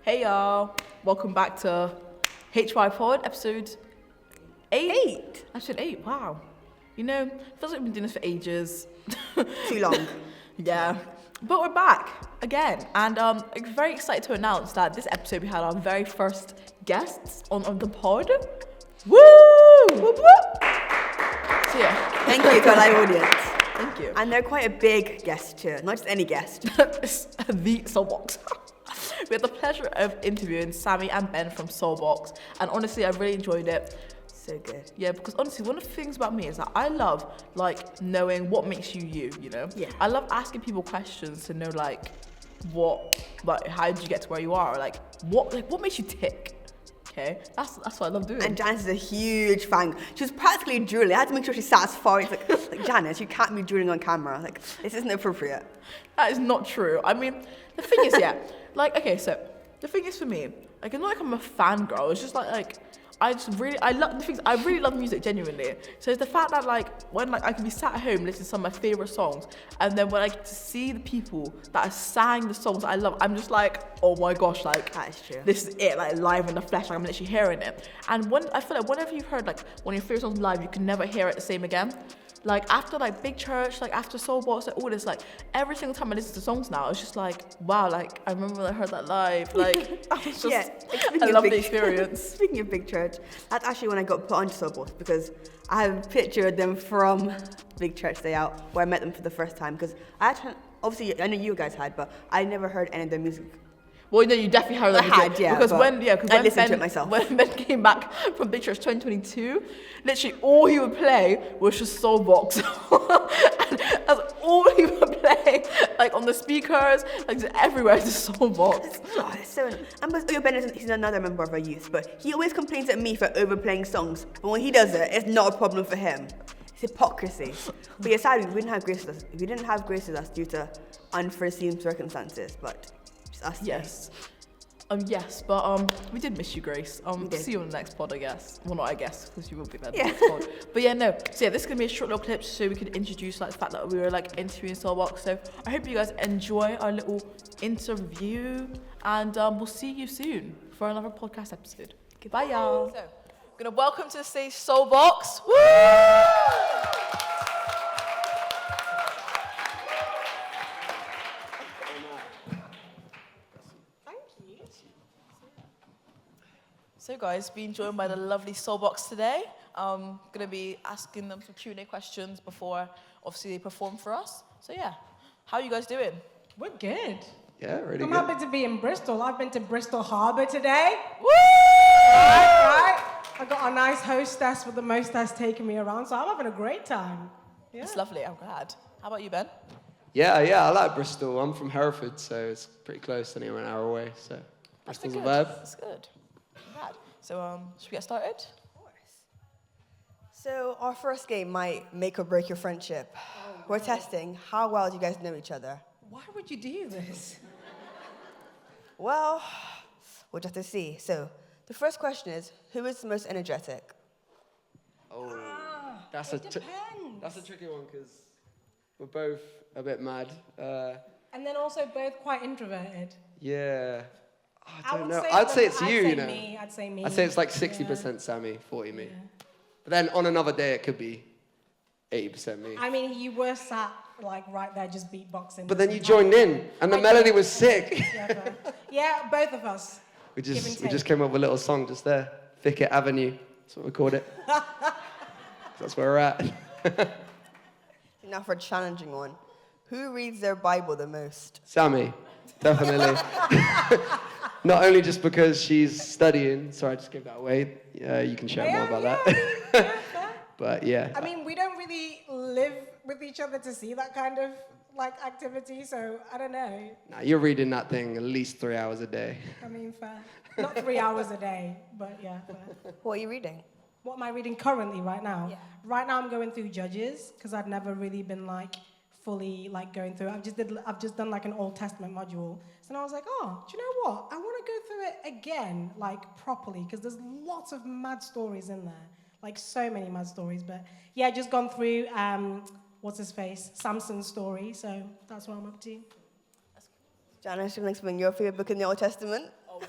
Hey y'all, welcome back to HY Pod, episode 8. Episode 8, wow. You know, feels like we've been doing this for ages. Too long. Yeah, but we're back again. And I'm very excited to announce that this episode we had our very first guests on the pod. Woo! Whoop, whoop. So yeah. Thank you to our live audience. Thank you. And they're quite a big guest too, not just any guest. The SoulBox. We had the pleasure of interviewing Sammy and Ben from SoulBox, and honestly, I really enjoyed it. So good. Yeah, because honestly, one of the things about me is that I love knowing what makes you, you know? Yeah. I love asking people questions to know how did you get to where you are, or what makes you tick. Okay, that's what I love doing. And Janice is a huge fan. She was practically drooling. I had to make sure she sat as far as like Janice, you can't be drooling on camera. Like, this isn't appropriate. That is not true. I mean, the thing is, yeah, so the thing is for me, it's not like I'm a fangirl. It's just I really love music genuinely. So it's the fact that when I can be sat at home listening to some of my favorite songs, and then when I get to see the people that sang the songs that I love, I'm just oh my gosh, that is true. This is it, live in the flesh. I'm literally hearing it. And I feel like whenever you've heard one of your favorite songs live, you can never hear it the same again. After Big Church, after SoulBox, all this, every single time I listen to songs now, it's just wow, I remember when I heard that live, I love the experience. Speaking of Big Church, that's actually when I got put onto SoulBox, because I have a picture of them from Big Church Day Out, where I met them for the first time, because obviously, I know you guys had, but I never heard any of their music. Well, no, you definitely heard that. I had, yeah. Because when I listened to it myself. When Ben came back from Big Church 2022, literally all he would play was just SoulBox. And that's all he would play, on the speakers, just everywhere, just SoulBox. Oh, it's so annoying. And Ben he's another member of our youth, but he always complains at me for overplaying songs. But when he does it, it's not a problem for him. It's hypocrisy. But yeah, sadly, we didn't have Grace with us. We didn't have Grace with us due to unforeseen circumstances, but just us. Yes. Yes, but we did miss you, Grace. See you on the next pod, I guess. Well, not I guess, because you will be there on the next pod. But yeah, no. So yeah, this is gonna be a short little clip so we could introduce the fact that we were interviewing SoulBox. So I hope you guys enjoy our little interview, and we'll see you soon for another podcast episode. Goodbye, y'all. So, we're gonna welcome to the stage SoulBox. Woo! So guys, being joined by the lovely SoulBox today. I'm going to be asking them some Q&A questions before, obviously, they perform for us. So yeah, how are you guys doing? We're good. Yeah, really good. I'm happy to be in Bristol. I've been to Bristol Harbour today. Woo! Right. I got a nice hostess with the mostess taking me around, so I'm having a great time. Yeah. It's lovely, I'm glad. How about you, Ben? Yeah, I like Bristol. I'm from Hereford, so it's pretty close, only an hour away. So Bristol's a vibe. That's good. I'm glad. So should we get started? Of course. So our first game might make or break your friendship. We're testing how well do you guys know each other. Why would you do this? Well, we'll just have to see. So the first question is, who is the most energetic? Oh, It depends. that's a tricky one because we're both a bit mad. And then also both quite introverted. Yeah. I don't would know. say I'd say both. it's I'd you, say you know. me. I'd say me. I'd say it's 60% Sammy, 40 me. But then on another day, it could be 80% me. I mean, you were sat right there just beatboxing. But then you joined in, and the melody was sick. Yeah, both of us. We just came up with a little song just there. Thicket Avenue. That's what we called it. That's where we're at. Now for a challenging one. Who reads their Bible the most? Sammy, definitely. Not only just because she's studying, sorry, I just gave that away. You can share more about that. But yeah. I mean, we don't really live with each other to see that kind of activity, so I don't know. Nah, you're reading that thing at least 3 hours a day. I mean, fair. Not 3 hours a day, but yeah, fair. What are you reading? What am I reading currently right now? Yeah. Right now I'm going through Judges, because I've never really been fully going through it. I've just done an Old Testament module. So I was like, oh, do you know what? I want to go through it again, properly, because there's lots of mad stories in there. So many mad stories. But yeah, just gone through, what's his face? Samson's story. So that's what I'm up to. Janice, you want to explain your favorite book in the Old Testament? Oh,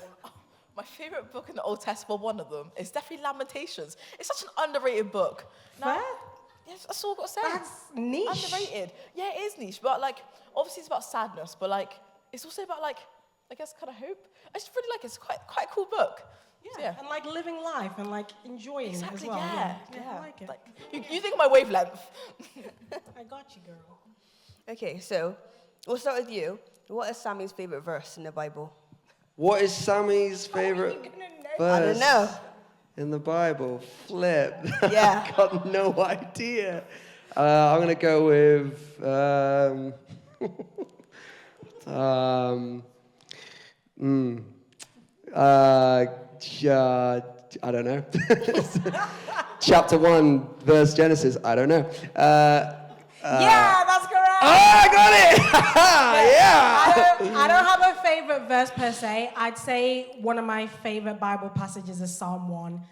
My favorite book in the Old Testament, one of them, is definitely Lamentations. It's such an underrated book. Fair? Yes, that's all I've got to say. That's niche. Underrated. Yeah, it is niche, but like, obviously it's about sadness, but like, it's also about like, I guess, kind of hope. I just really like it. It's quite a cool book. So, Yeah, and like living life and like enjoying Exactly, it as well. yeah. I like it. Like, you think of my wavelength. I got you, girl. Okay, so we'll start with you. What is Sammy's favorite verse in the Bible? What is Sammy's favorite verse? I don't know. In the Bible? Flip. Yeah. I've got no idea. I'm going to go with... I don't know. Chapter 1, verse Genesis. I don't know. Yeah, that's correct. Oh, I got it! Yeah! I don't have a favorite verse per se. I'd say one of my favorite Bible passages is Psalm 1.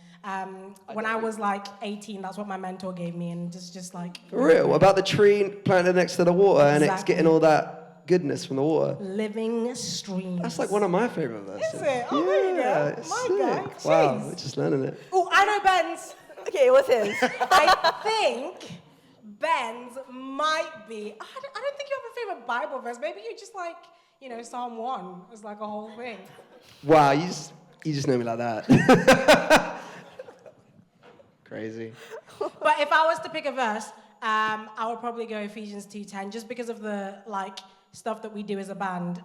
When I was like 18, that's what my mentor gave me, and just like... For real? About the tree planted next to the water and it's Exactly. getting all that goodness from the water. Living streams. That's like one of my favorite verses. Is it? Oh, there you go. it's My sick. guy. Wow, Jeez. we're just learning it. Oh, I know Ben's. Okay, what's his? I think Ben's might be... I don't think you have a favorite Bible verse. Maybe you just like, Psalm 1 is like a whole thing. Wow, you just know me like that. Crazy. But if I was to pick a verse, I would probably go Ephesians 2:10, just because of the stuff that we do as a band.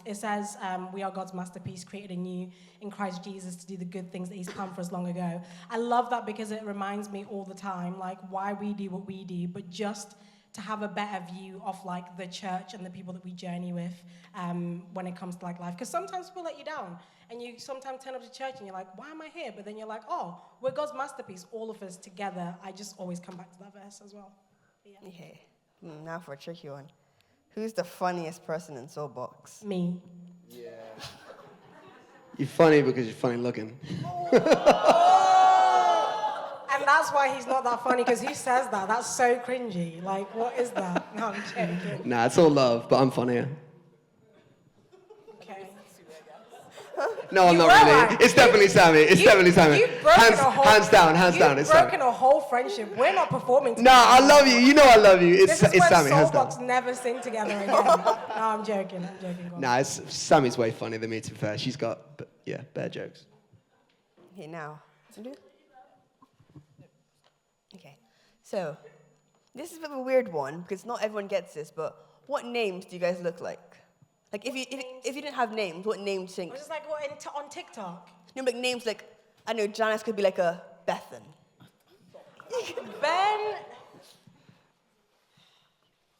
It says we are God's masterpiece, created anew in Christ Jesus to do the good things that He's planned for us long ago. I love that because it reminds me all the time, like why we do what we do, but just to have a better view of like the church and the people that we journey with when it comes to like life. Because sometimes people let you down, and you sometimes turn up to church and you're like, why am I here? But then you're like, oh, we're God's masterpiece, all of us together. I just always come back to that verse as well. Yeah. Okay, now for a tricky one. Who's the funniest person in SoulBox? Me. Yeah. You're funny because you're funny looking. And that's why he's not that funny, because he says that. That's so cringy. Like, what is that? No, I'm joking. Nah, it's all love, but I'm funnier. Okay. No, I'm You not were really. right. It's definitely Sammy. It's definitely Sammy. You've broken a whole... Hands down. It's Sammy. You've broken a whole friendship. We're not performing together. Nah, I love you. You know I love you. This It's is when Sammy. Hands down. SoulBox never sing together again. No, I'm joking. Go on. Nah, Sammy's way funnier than me, to be fair. She's got, bad jokes. Okay, now. Okay, so this is a bit of a weird one because not everyone gets this, but what names do you guys look like? Like, if you didn't have names, what name do you think? I was just like, what, on TikTok? No, like names like, I know Janice could be like a Bethan. Ben...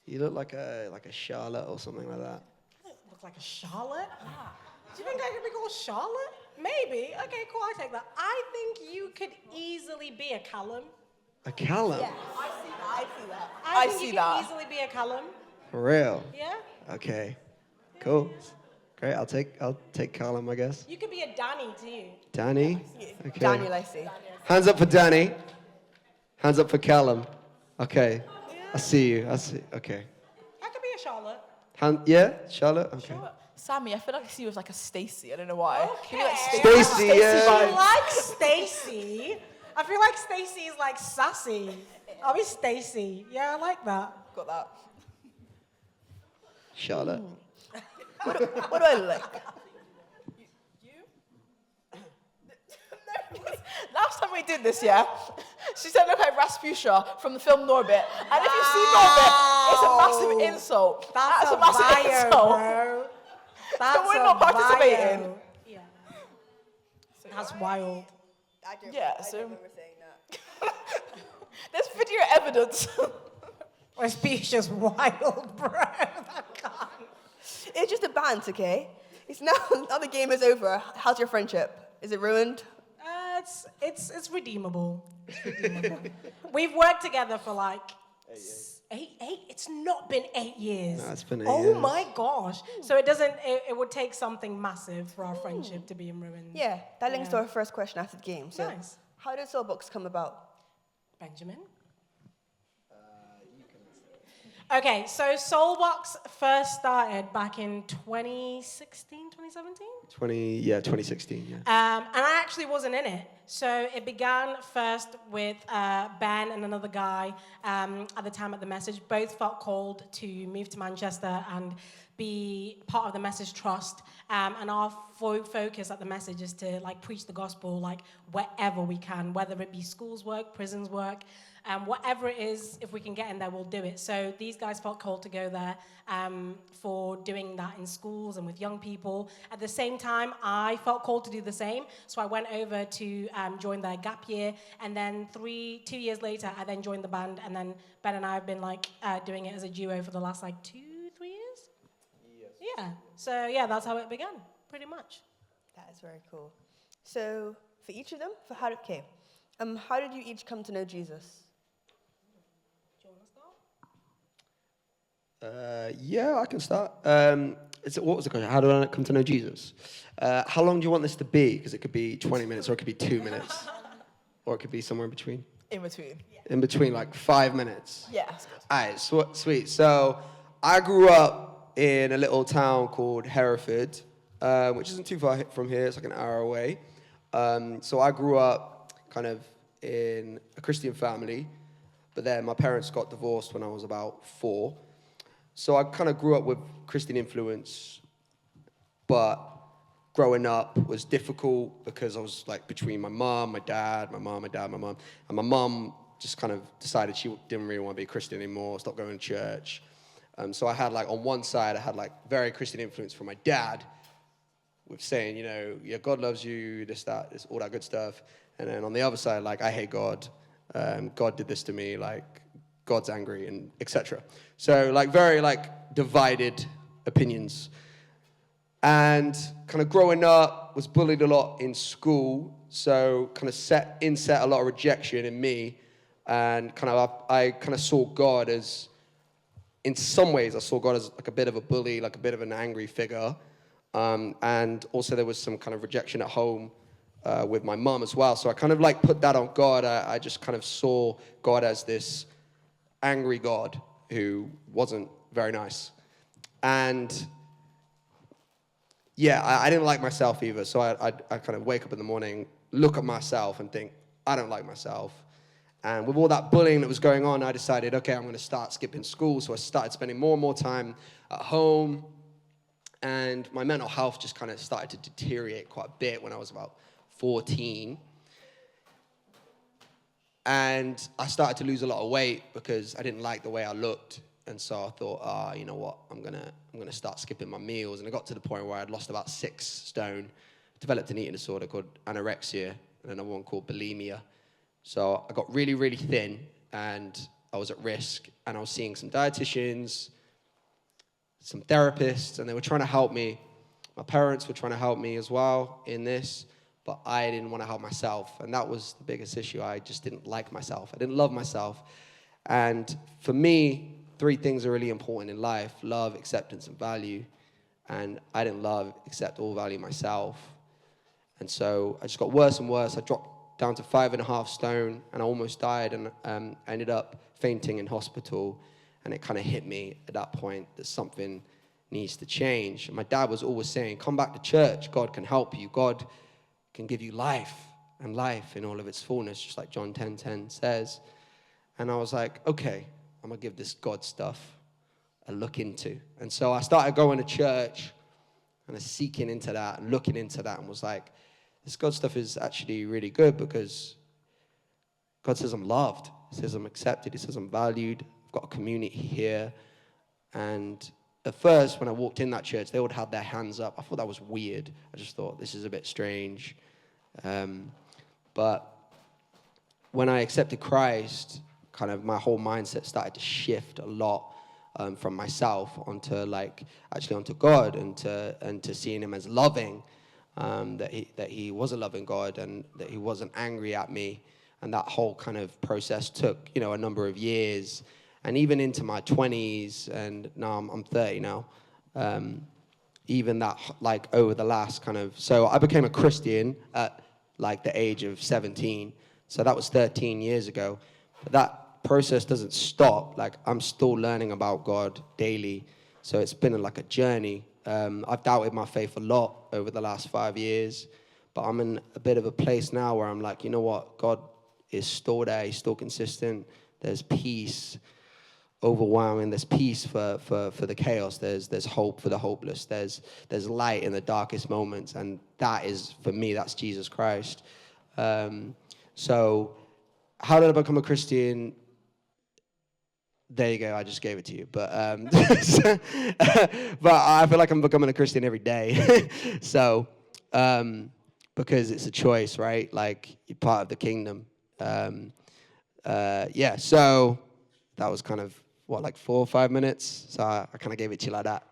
You look like a Charlotte or something like that. Look like a Charlotte? Do you think I could be called Charlotte? Maybe. Okay, cool, I'll take that. I think you could easily be a Callum. A Callum? Yeah, I see that. I think you could easily be a Callum. For real? Yeah? Okay. Cool. Great. I'll take Callum, I guess. You could be a Danny too. Danny? Okay. Daniel, I see. Hands up for Danny. Hands up for Callum. Okay. I see you. Okay. I could be a Charlotte. Charlotte? Okay. Sammy, I feel like I see you as like a Stacey. I don't know why. Okay. You like Stacey, yeah. I like Stacey. I feel like Stacey is like sassy. I'll be Stacey. Yeah, I like that. Got that. Charlotte. What do I look like? Last time we did this, yeah, she said look like Rasputia from the film Norbit. And if you see Norbit, it's a massive insult. That's a massive bio, insult. bro. That's we're not participating. Bio. Yeah. That's wild. Yeah, so- remember saying that. There's video evidence. Rasputia's wild, bro. It's just a band, okay? It's now the game is over. How's your friendship? Is it ruined? It's redeemable. It's redeemable. We've worked together for like 8 years. It's not been 8 years. No, it's been 8 Oh years. my gosh. So it would take something massive for our friendship to be in ruins. Yeah, that links to our first question after the game. So, Nice. how did SoulBox come about? Benjamin? Okay, so SoulBox first started back in 2016, 2017? 2016, yeah. And I actually wasn't in it. So it began first with Ben and another guy at the time at The Message. Both felt called to move to Manchester and be part of the Message Trust. And our focus at The Message is to like preach the gospel like wherever we can, whether it be schools work, prisons work, whatever it is, if we can get in there, we'll do it. So these guys felt called to go there for doing that in schools and with young people. At the same time, I felt called to do the same. So I went over to join their gap year. And then 2 years later, I then joined the band. And then Ben and I have been like doing it as a duo for the last like 2-3 years? Yes. Yeah. So yeah, that's how it began, pretty much. That is very cool. So for each of them, how did you each come to know Jesus? Yeah, I can start. What was the question? How do I come to know Jesus? How long do you want this to be? Because it could be 20 minutes, or it could be 2 minutes, or it could be somewhere in between. In between. In between, like 5 minutes. Yeah, that's good. All right, sweet. So I grew up in a little town called Hereford, which isn't too far from here. It's like an hour away. So I grew up kind of in a Christian family, but then my parents got divorced when I was about 4. So I kind of grew up with Christian influence, but growing up was difficult because I was like between my mom, my dad, my mom. And my mom just kind of decided she didn't really want to be a Christian anymore, stopped going to church. So I had like, on one side, I had like very Christian influence from my dad with saying, you know, yeah, God loves you, this, all that good stuff. And then on the other side, like, I hate God. God did this to me, like, God's angry, and etc. So like very like divided opinions. And kind of growing up, was bullied a lot in school, so kind of set a lot of rejection in me. And I kind of saw God as, in some ways, I saw God as like a bit of a bully, like a bit of an angry figure. And also there was some kind of rejection at home with my mum as well. So I kind of like put that on God. I just kind of saw God as this angry God who wasn't very nice. And yeah, I didn't like myself either. So I kind of wake up in the morning, look at myself and think, I don't like myself. And with all that bullying that was going on, I decided, okay, I'm going to start skipping school. So I started spending more and more time at home. And my mental health just kind of started to deteriorate quite a bit when I was about 14. And I started to lose a lot of weight because I didn't like the way I looked. And so I thought, you know what, I'm gonna start skipping my meals. And I got to the point where I'd lost about 6 stone, developed an eating disorder called anorexia, and another one called bulimia. So I got really, really thin, and I was at risk. And I was seeing some dietitians, some therapists, and they were trying to help me. My parents were trying to help me as well in this, but I didn't want to help myself. And that was the biggest issue. I just didn't like myself. I didn't love myself. And for me, 3 things are really important in life: love, acceptance, and value. And I didn't love, accept, or value myself. And so I just got worse and worse. I dropped down to 5.5 stone, and I almost died, and I ended up fainting in hospital. And it kind of hit me at that point that something needs to change. And my dad was always saying, come back to church. God can help you. God can give you life, and life in all of its fullness, just like John 10:10 says. And I was like, okay, I'm going to give this God stuff a look into. And so I started going to church and seeking into that and looking into that, and was like, this God stuff is actually really good, because God says I'm loved. He says I'm accepted. He says I'm valued. I've got a community here. And at first, when I walked in that church, they would have their hands up. I thought that was weird. I just thought, this is a bit strange. But when I accepted Christ, kind of my whole mindset started to shift a lot from myself onto God, and to seeing him as loving, that he was a loving God, and that he wasn't angry at me. And that whole kind of process took, a number of years, and even into my 20s, and now I'm 30 now. Even that, like, over the last so I became a Christian at like the age of 17. So that was 13 years ago. But that process doesn't stop. Like, I'm still learning about God daily. So it's been like a journey. I've doubted my faith a lot over the last 5 years, but I'm in a bit of a place now where I'm like, you know what? God is still there. He's still consistent. There's peace overwhelming. There's peace for the chaos. There's hope for the hopeless. There's light in the darkest moments. And that is, for me, that's Jesus Christ. So how did I become a Christian? There you go. I just gave it to you. But but I feel like I'm becoming a Christian every day. So because it's a choice, right? Like, you're part of the kingdom. Yeah. So that was kind of like 4 or 5 minutes. So I kind of gave it to you like that.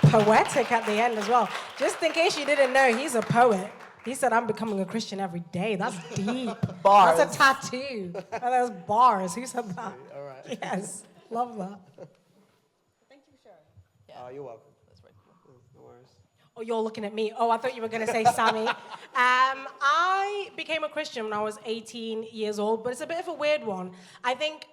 Poetic at the end as well. Just in case you didn't know, he's a poet. He said, I'm becoming a Christian every day. That's deep. Bars. That's a tattoo. And there's bars. Who said that? All right. Yes. Love that. Thank you for sharing. Yeah. Oh, you're welcome. That's very cool. No worries. Oh, you're looking at me. Oh, I thought you were going to say Sammy. I became a Christian when I was 18 years old, but it's a bit of a weird one. I think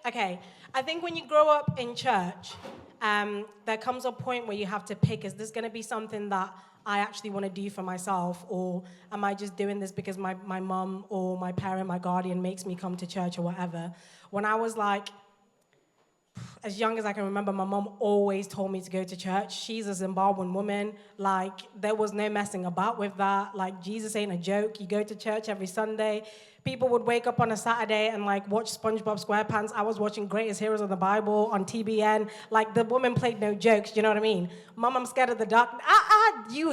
when you grow up in church, there comes a point where you have to pick, is this going to be something that I actually want to do for myself, or am I just doing this because my mum or my parent, my guardian makes me come to church or whatever? When I was like, as young as I can remember, my mom always told me to go to church. She's a Zimbabwean woman. Like, there was no messing about with that. Like, Jesus ain't a joke. You go to church every Sunday. People would wake up on a Saturday and, like, watch SpongeBob SquarePants. I was watching Greatest Heroes of the Bible on TBN. Like, the woman played no jokes, you know what I mean? Mom, I'm scared of the dark. You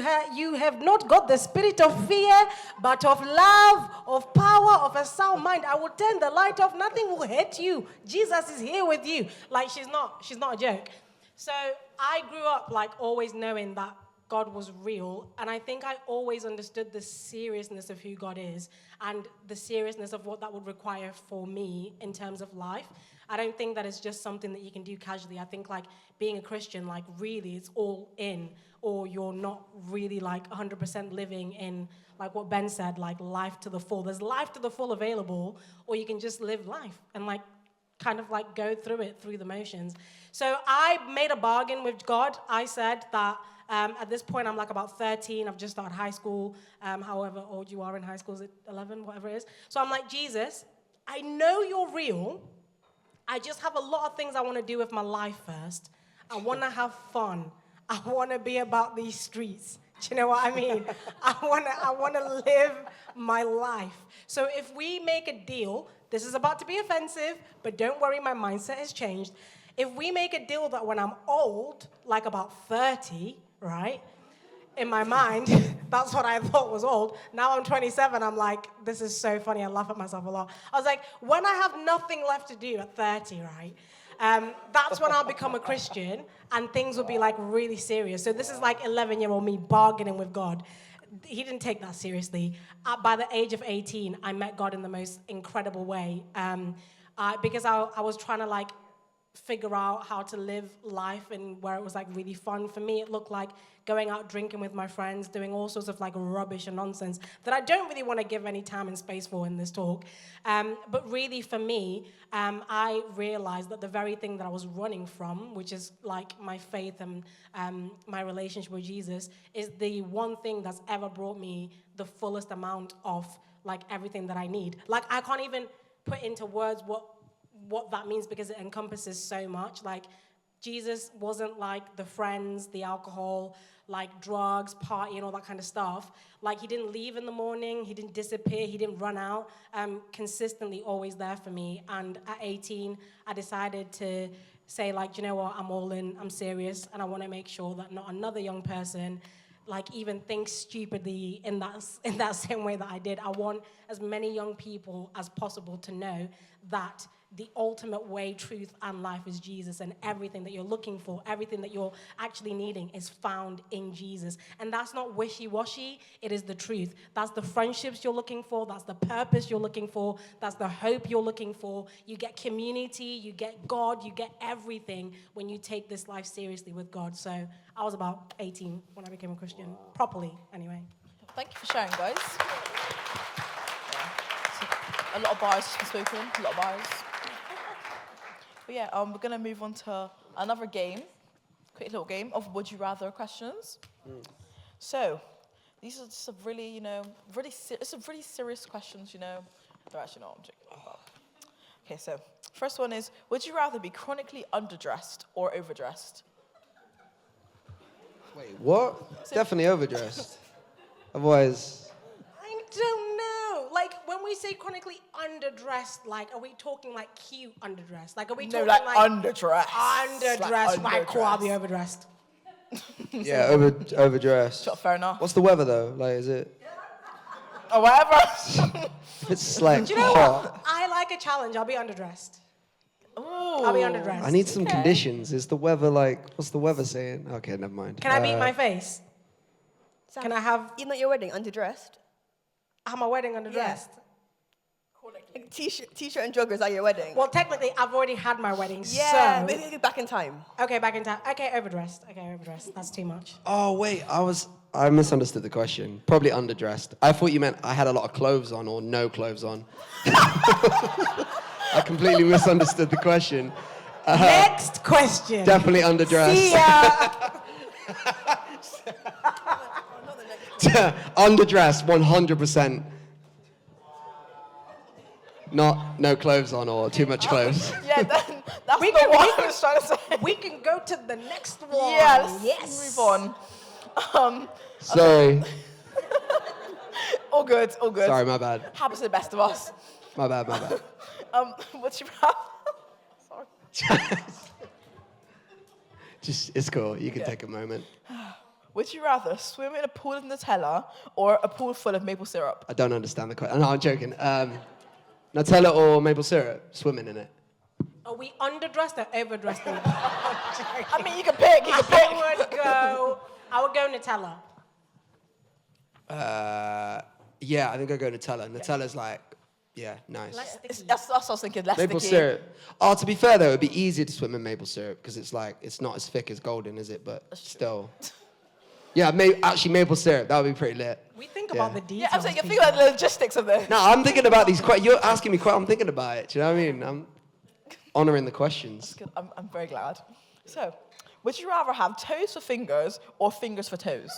have not got the spirit of fear, but of love, of power, of a sound mind. I will turn the light off. Nothing will hit you. Jesus is here with you. Like, she's not a joke. So I grew up, like, always knowing that God was real, and I think I always understood the seriousness of who God is and the seriousness of what that would require for me in terms of life. I don't think that it's just something that you can do casually. I think, like, being a Christian, like, really it's all in, or you're not really, like, 100% living in, like what Ben said, like, life to the full. There's life to the full available, or you can just live life and, like, kind of, like, go through it through the motions. So I made a bargain with God. I said that at this point, I'm like about 13. I've just started high school. However old you are in high school, is it 11, whatever it is? So I'm like, Jesus, I know you're real. I just have a lot of things I want to do with my life first. I want to have fun. I want to be about these streets. Do you know what I mean? I want to live my life. So if we make a deal, this is about to be offensive, but don't worry, my mindset has changed. If we make a deal that when I'm old, like about 30, right? In my mind, that's what I thought was old. Now I'm 27, I'm like, this is so funny, I laugh at myself a lot. I was like, when I have nothing left to do at 30, right? That's when I'll become a Christian, and things will be, like, really serious. So this is like 11-year-old me bargaining with God. He didn't take that seriously. By the age of 18, I met God in the most incredible way. Because I was trying to, like, figure out how to live life and where it was, like, really fun. For me, it looked like going out drinking with my friends, doing all sorts of, like, rubbish and nonsense that I don't really want to give any time and space for in this talk. But really, for me, I realized that the very thing that I was running from, which is, like, my faith and my relationship with Jesus, is the one thing that's ever brought me the fullest amount of, like, everything that I need. Like, I can't even put into words what that means, because it encompasses so much. Like, Jesus wasn't like the friends, the alcohol, like drugs, party, and all that kind of stuff. Like, he didn't leave in the morning, he didn't disappear, he didn't run out. Consistently always there for me. And at 18, I decided to say, like, you know what, I'm all in, I'm serious, and I want to make sure that not another young person, like, even thinks stupidly in that same way that I did. I want as many young people as possible to know that the ultimate way, truth, and life is Jesus, and everything that you're looking for, everything that you're actually needing is found in Jesus. And that's not wishy-washy, it is the truth. That's the friendships you're looking for, that's the purpose you're looking for, that's the hope you're looking for. You get community, you get God, you get everything when you take this life seriously with God. So I was about 18 when I became a Christian, properly, anyway. Thank you for sharing, guys. A lot of bars to be spoken. A lot of bars. But yeah, we're gonna move on to another game. Quick little game of would you rather questions. So, these are some really, some really serious questions, They're actually not, I'm joking. Okay, so, first one is, would you rather be chronically underdressed or overdressed? Wait, what? Definitely overdressed. Otherwise, I don't know. Like, when we say chronically underdressed, like, are we talking like cute underdressed? Like, are we talking like underdressed? underdressed? Right, cool, I'll be overdressed. yeah, overdressed. Sure, fair enough. What's the weather though? Like, is it? Or whatever. If it's like Do you know hot. what? I like a challenge. I'll be underdressed. Ooh. I'll be underdressed. I need some conditions. Is the weather like? What's the weather saying? Okay, never mind. Can I beat my face? Can I have... Even at your wedding, underdressed? Have my wedding underdressed? Like t-shirt and joggers at your wedding? Well, technically, I've already had my wedding, yeah, so... maybe back in time. Okay, back in time. Okay, overdressed. That's too much. Oh wait, I misunderstood the question. Probably underdressed. I thought you meant I had a lot of clothes on or no clothes on. I completely misunderstood the question. Next question. Definitely underdressed. See ya. Underdressed, 100%. Not no clothes on or too much clothes. Yeah, that's not what I was trying to say. We can go to the next one. Yeah, let's yes. move on. Sorry. All good. Sorry, my bad. Happens to the best of us. My bad. What's your Sorry. Just, it's cool. You can take a moment. Would you rather swim in a pool of Nutella or a pool full of maple syrup? I don't understand the question. No, I'm joking. Nutella or maple syrup? Swimming in it. Are we underdressed or overdressed? I mean, you can pick. I would go Nutella. Yeah, I think I'd go Nutella. Nutella's like, yeah, nice. That's what I was thinking. Less Maple sticky. syrup. Oh, to be fair though, it'd be easier to swim in maple syrup because it's like it's not as thick as golden, is it? But still. Yeah, maple syrup. That would be pretty lit. We think about the Yeah, details. I'm saying you think about the logistics of this. No, I'm thinking about these. You're asking me. I'm thinking about it. Do you know what I mean? I'm honoring the questions. Good. I'm very glad. So, would you rather have toes for fingers or fingers for toes?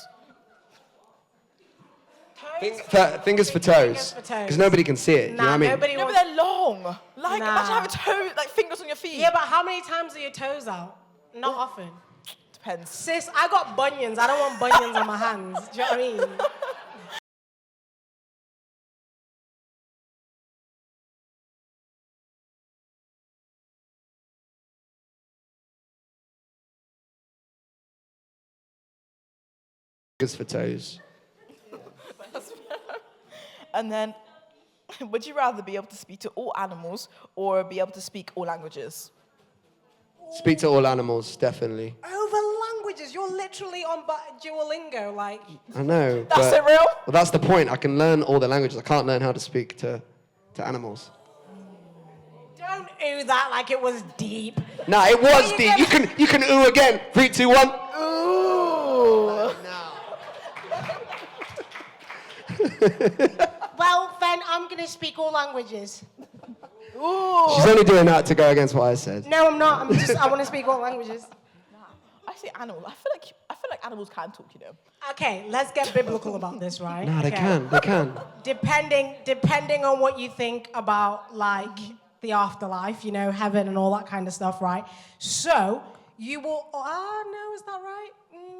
Fingers for toes. Because nobody can see it. Do you know what I mean? Nobody No, but wants... they're long. Like, imagine having fingers on your feet. Yeah, but how many times are your toes out? Not often. Depends. Sis, I got bunions. I don't want bunions on my hands. Do you know what I mean? Fingers for toes. And then, would you rather be able to speak to all animals or be able to speak all languages? Speak to all animals, definitely. Over languages. You're literally on Duolingo, like... I know. That's but, it, real? Well, that's the point. I can learn all the languages. I can't learn how to speak to animals. Don't ooh that like it was deep. Nah, it was deep. You can ooh again. 3, 2, 1. Ooh. Well, then I'm going to speak all languages. Ooh. She's only doing that to go against what I said. No, I'm not. I want to speak all languages. I say animals. I feel like animals can talk, Okay, let's get biblical about this, right? Nah, they Okay. can. Depending on what you think about, like, the afterlife, heaven and all that kind of stuff, right? So, you will... no, is that right?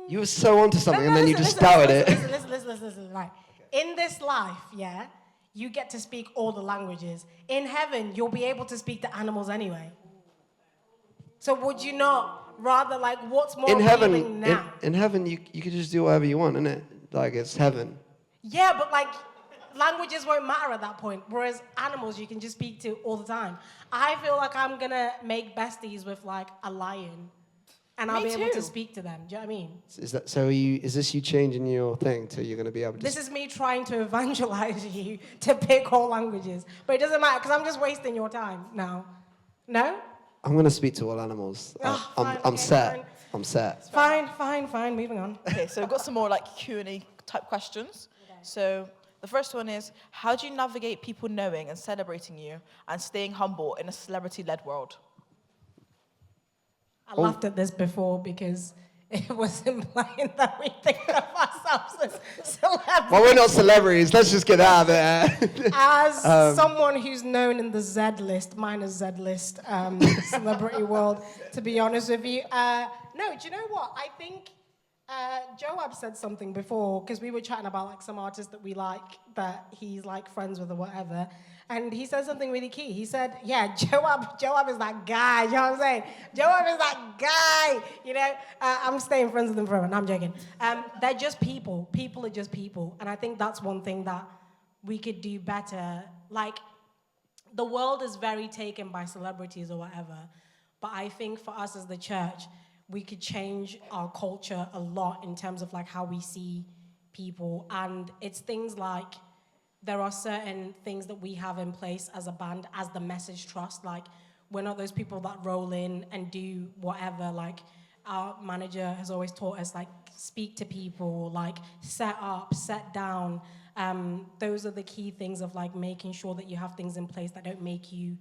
You were so onto something and then you just doubted it. Listen, right. In this life, yeah, you get to speak all the languages. In heaven, you'll be able to speak to animals anyway. So would you not rather, like, what's more appealing now? In heaven, you could just do whatever you want, innit? Like, it's heaven. Yeah, but, like, languages won't matter at that point, whereas animals you can just speak to all the time. I feel like I'm going to make besties with, like, a lion. And I'll be able to speak to them. Do you know what I mean? Is that so? Is this you changing your thing to you're going to be able to? This is me trying to evangelize you to pick all languages, but it doesn't matter because I'm just wasting your time now. No? I'm going to speak to all animals. Oh, I'm fine, set. okay, I'm set. Fine. Moving on. Okay, so we've got some more like Q&A type questions. Okay. So The first one is, how do you navigate people knowing and celebrating you and staying humble in a celebrity-led world? I laughed at this before because it was implying that we think of ourselves as celebrities. Well, we're not celebrities. Let's just get out of there. As someone who's known in the Z list, minus Z list, celebrity world, to be honest with you. No, do you know what? I think Joab said something before, because we were chatting about like some artists that we like, that he's like friends with or whatever. And he said something really key. He said, yeah, Joab is that guy. You know what I'm saying? Joab is that guy. You know, I'm staying friends with him forever. No, I'm joking. They're just people. People are just people. And I think that's one thing that we could do better. Like, the world is very taken by celebrities or whatever. But I think for us as the church, we could change our culture a lot in terms of like how we see people. And it's things like, there are certain things that we have in place as a band, as the Message Trust. Like, we're not those people that roll in and do whatever. Like, our manager has always taught us, like, speak to people, like, set up, set down. Those are the key things of, like, making sure that you have things in place that don't make you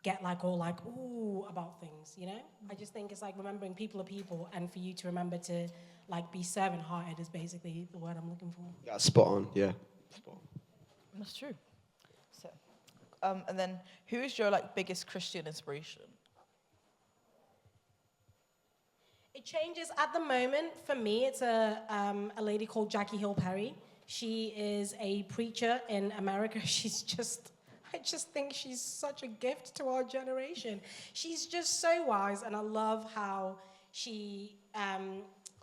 get, like, all, like, ooh, about things, you know? I just think it's, like, remembering people are people, and for you to remember to, like, be servant-hearted is basically the word I'm looking for. Yeah, spot on, yeah. Spot on. That's true. So, and then, who is your like biggest Christian inspiration? It changes at the moment. For me, it's a lady called Jackie Hill Perry. She is a preacher in America. I just think she's such a gift to our generation. She's just so wise, and I love how she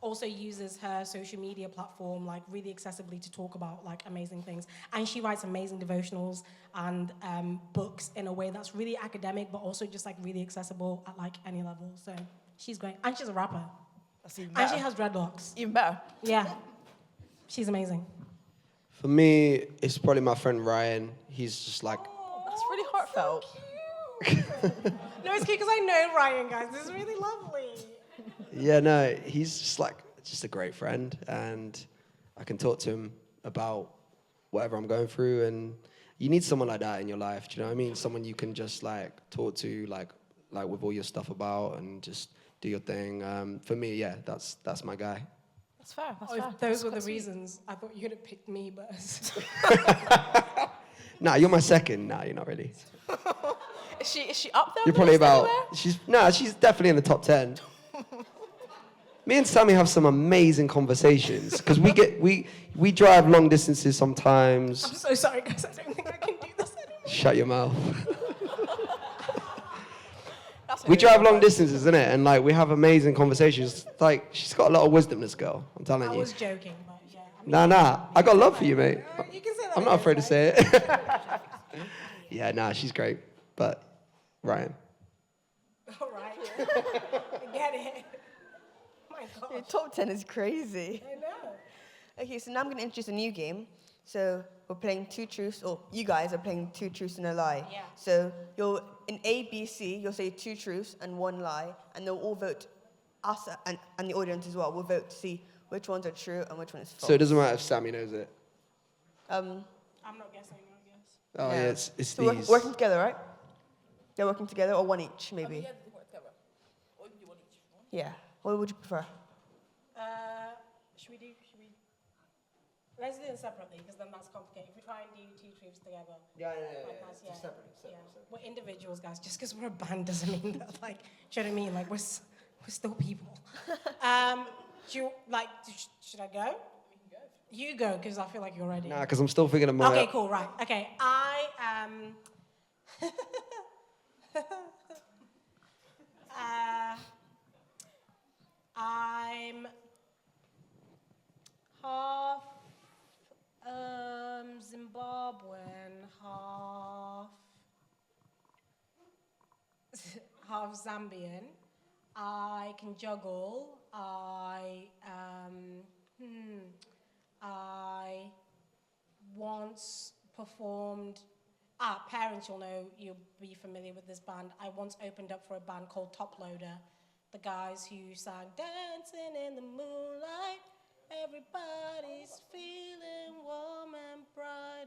also uses her social media platform like really accessibly to talk about like amazing things. And she writes amazing devotionals and books in a way that's really academic, but also just like really accessible at like any level. So she's great. And she's a rapper. That's even And better. she has dreadlocks. Even better. Yeah. She's amazing. For me, it's probably my friend Ryan. He's just like... That's really heartfelt. No, it's cute because I know Ryan, guys. This is really lovely. Yeah, no, he's just a great friend, and I can talk to him about whatever I'm going through, and you need someone like that in your life, do you know what I mean? Someone you can just like talk to like with all your stuff about and just do your thing. For me, yeah, that's my guy. That's fair. That's Oh, fair. if those That's were the quite sweet. reasons, I thought you'd have picked me, but Nah, you're my second. Nah, you're not really. Is she up there? You're probably about. Anywhere? She's definitely in the top 10. Me and Sammy have some amazing conversations because we drive long distances sometimes. I'm so sorry, guys. I don't think I can do this anymore. Shut your mouth. That's We okay. drive long distances, innit? And like we have amazing conversations. Like she's got a lot of wisdom, this girl. I'm telling I you. was joking, but yeah. I mean, Nah. I got love for you, mate. You can say that I'm not again, afraid to right? say it. Yeah, nah, she's great. But Ryan. All right. I get it. My Your God. top 10 is crazy. I know. Okay, so now I'm going to introduce a new game. So we're playing two truths, or you guys are playing two truths and a lie. Yeah. So you'll, in A, B, C, you'll say two truths and one lie, and they'll all vote, us and the audience as well, will vote to see which ones are true and which one is false. So it doesn't matter if Sammy knows it. I'm not guessing, I guess. Oh yeah, it's So we're these. working together, right? They're working together, or one each, maybe? Yeah, they work together. Or you can do one each. Yeah. What would you prefer? Should we? Let's do it separately, because then that's complicated. If we try and do two truths together. Yeah. Like that's, yeah. We're individuals, guys. Just because we're a band doesn't mean that, like, do you know what I mean? Like, we're still people. Do you, like, should I go? You go, because I feel like you're ready. Nah, because I'm still thinking of my. Okay, cool, right. Okay, I am... I'm half Zimbabwean, half Zambian. I can juggle. I once performed. Parents, you'll be familiar with this band. I once opened up for a band called Top Loader. The guys who sang Dancing in the Moonlight. Everybody's feeling warm and bright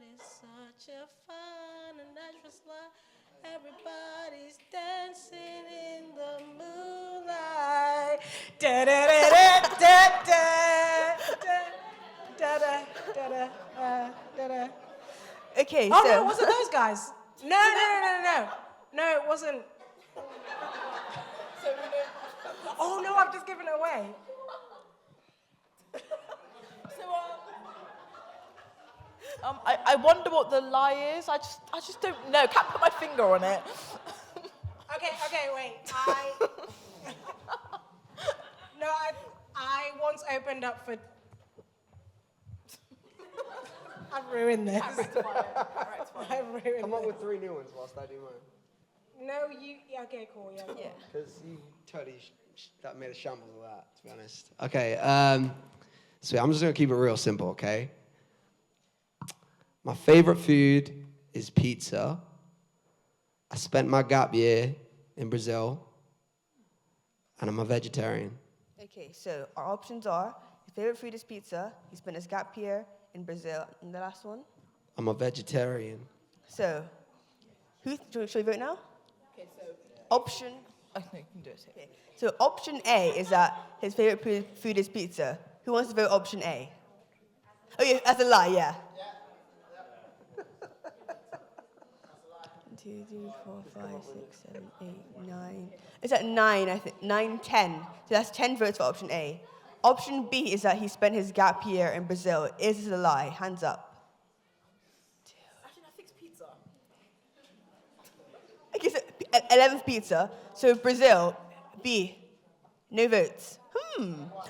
Da-da. Okay, Oh, so. no, it wasn't those guys. No. No, it wasn't. Oh, no, I've just given it away. I wonder what the lie is. I just don't know. Can't put my finger on it. Okay, wait. I once opened up for. I've ruined this. I've ruined Come up this. with 3 new ones whilst I do mine. No, you. Yeah, okay, cool. Yeah. Because you totally that made a shambles of that, to be honest. Okay, so I'm just gonna keep it real simple, okay? My favorite food is pizza. I spent my gap year in Brazil, and I'm a vegetarian. Okay, so our options are his favorite food is pizza. He spent his gap year in Brazil. And the last one? I'm a vegetarian. So, should we vote now? Okay, so option. I think you can do it. Okay. So option A is that his favorite food is pizza. Who wants to vote option A? Oh yeah, that's a lie. Yeah. 1, 2, 3, 4, 5, 6, 7, 8, 9. It's at 9, I think. 9, 10. So that's 10 votes for option A. Option B is that he spent his gap year in Brazil. Is this a lie? Hands up. Actually, I think it's pizza. Okay, so 11th pizza. So Brazil, B. No votes.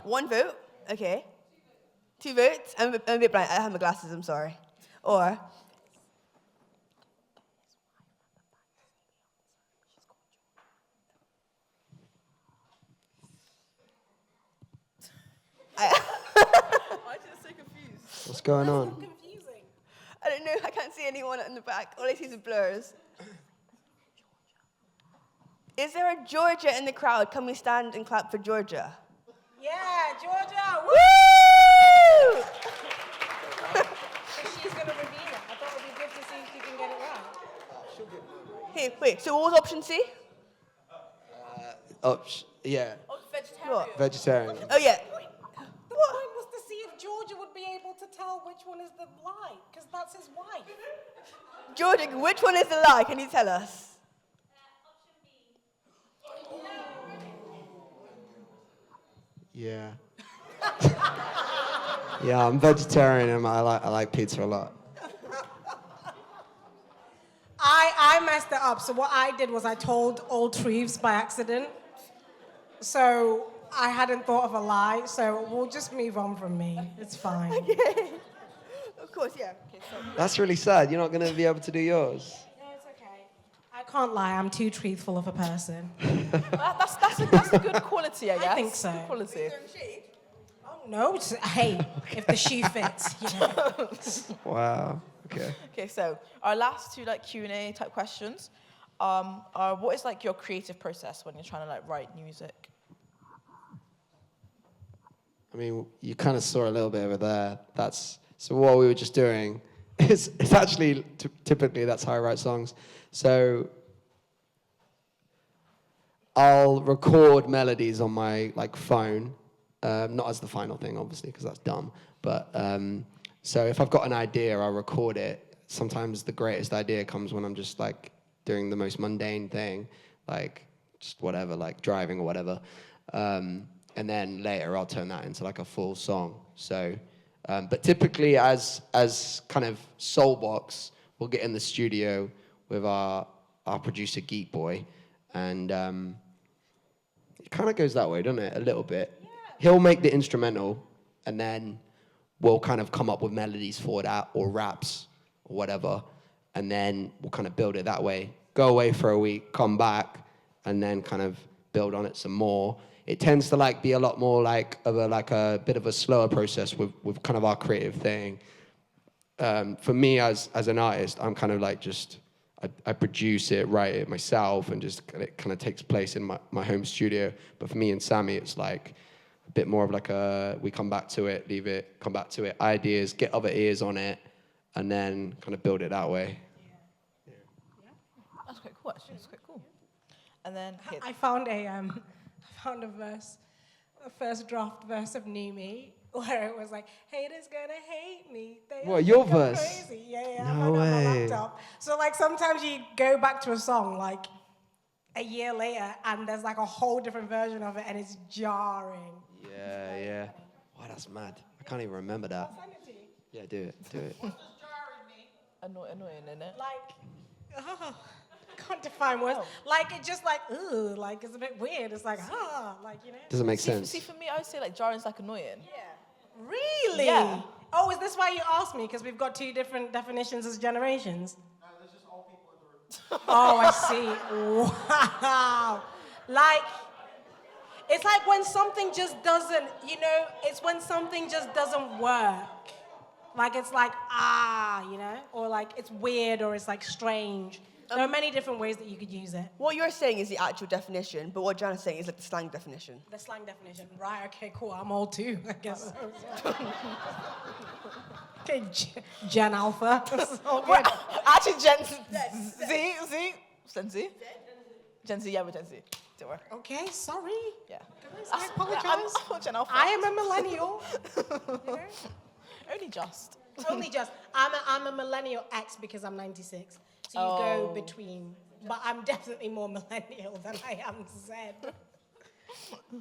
1 vote. Okay. 2 votes. I'm a bit blind. I have my glasses. I'm sorry. Or. Why did I so confused? What's going on? Confusing. I don't know. I can't see anyone in the back. All I see is blurs. Is there a Georgia in the crowd? Can we stand and clap for Georgia? Yeah, Georgia. Woo! Woo! So she's gonna reveal it. I thought it'd be good to see if she can get it right. Hey, wait. So what was option C? Yeah, Oh, vegetarian. What? vegetarian. Oh yeah. The point was to see if Georgia would be able to tell which one is the lie, because that's his wife. Georgia, which one is the lie? Can you tell us? Yeah. Yeah, I'm vegetarian and I like pizza a lot. I messed it up. So what I did was I told all truths by accident. So I hadn't thought of a lie. So we'll just move on from me. It's fine. Of course, yeah. Okay, so. That's really sad. You're not going to be able to do yours. No, it's okay. I can't lie. I'm too truthful of a person. That's a good quality, I guess. I think so. Good quality. Oh no! Hey, if the shoe fits, you know. Wow. Okay. Okay, so our last 2 like Q&A type questions are what is like your creative process when you're trying to like write music? I mean, you kind of saw a little bit of it there. So what we were just doing is it's actually typically that's how I write songs. So I'll record melodies on my like phone, not as the final thing, obviously, because that's dumb. But so if I've got an idea, I'll record it. Sometimes the greatest idea comes when I'm just like doing the most mundane thing, like just whatever, like driving or whatever. And then later I'll turn that into like a full song. So, but typically as kind of SoulBox, we'll get in the studio with our producer Geek Boy, and it kind of goes that way, doesn't it? A little bit. Yeah. He'll make the instrumental, and then we'll kind of come up with melodies for that, or raps, or whatever, and then we'll kind of build it that way. Go away for a week, come back, and then kind of build on it some more. It tends to like be a lot more like a bit of a slower process with kind of our creative thing. For me as an artist, I'm kind of like just I produce it, write it myself, and just it kind of takes place in my home studio. But for me and Sammy, it's like a bit more of like we come back to it, leave it, come back to it, ideas, get other ears on it, and then kind of build it that way. Yeah. That's quite cool, actually. That's quite cool. And then I found a verse, a first draft verse of New Me. where it was like, haters gonna hate me. They What, your think I'm verse? Crazy. Yeah, No I've had it on my way. laptop. So like sometimes you go back to a song like a year later and there's like a whole different version of it and it's jarring. Yeah. Wow, that's mad. I can't even remember that. I'll send it to you. Yeah, do it. Annoying, innit? Like, can't define words. Like it's just like, ooh, like it's a bit weird. It's like, like, you know. Doesn't make sense. See, for me, I would say like jarring is like annoying. Really? Yeah. Oh, is this why you asked me? Because we've got two different definitions as generations. No, there's just all people in the room. Oh, I see. Wow. Like, it's like when something just doesn't, it's when something just doesn't work. Like, it's like, or like it's weird or it's like strange. There are many different ways that you could use it. What you're saying is the actual definition, but what Jana's saying is like the slang definition. The slang definition. Right, okay, cool. I'm old too, I guess. Okay, Gen Alpha. So good. Actually, Gen Z? Gen Z, yeah, we're Gen Z. Don't worry. Okay, sorry. Yeah. Guys, I apologize. I'm Gen Alpha. I am a millennial. Only just. Only just. I'm a millennial X because I'm 96. So you go between. But I'm definitely more millennial than I am Z.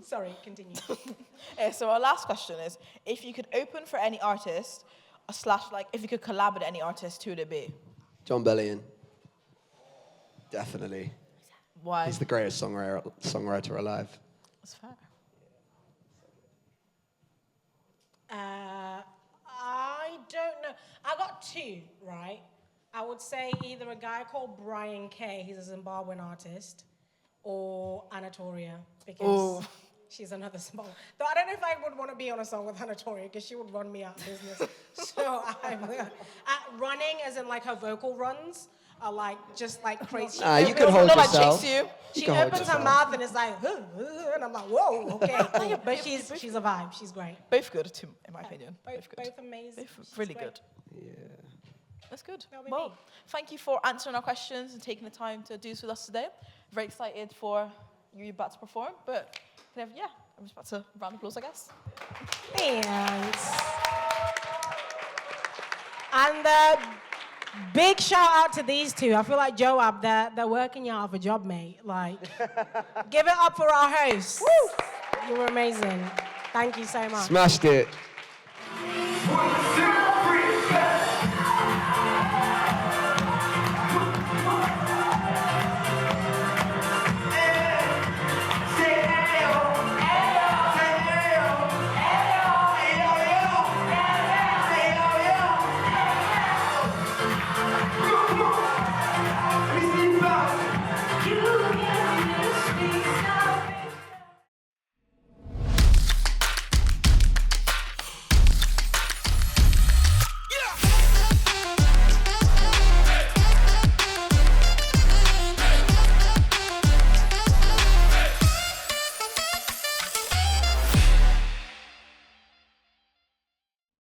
Sorry, continue. So our last question is, if you could open for any artist, / like if you could collab with any artist, who would it be? John Bellion. Definitely. Why? He's the greatest songwriter alive. That's fair. I don't know. I got two, right? I would say either a guy called Brian Kay, he's a Zimbabwean artist, or Anatolia, because she's another Zimbabwean. Though I don't know if I would want to be on a song with Anatolia, because she would run me out of business. So I'm running, as in like her vocal runs, are like just like crazy. You can hold not yourself. Like chase you. She opens her mouth and it's like, and I'm like, whoa, okay. Cool. But she's a vibe. She's great. Both good, in my opinion. Both good. amazing. Both really She's great. good. Yeah. That's good. That'll be Well, me. thank you for answering our questions and taking the time to do this with us today. Very excited for you about to perform, but I'm just about to round of applause, I guess. Thanks. And big shout out to these two. I feel like Joab, they're working you out of a job, mate. Like, give it up for our hosts. Woo! You were amazing. Thank you so much. Smashed it.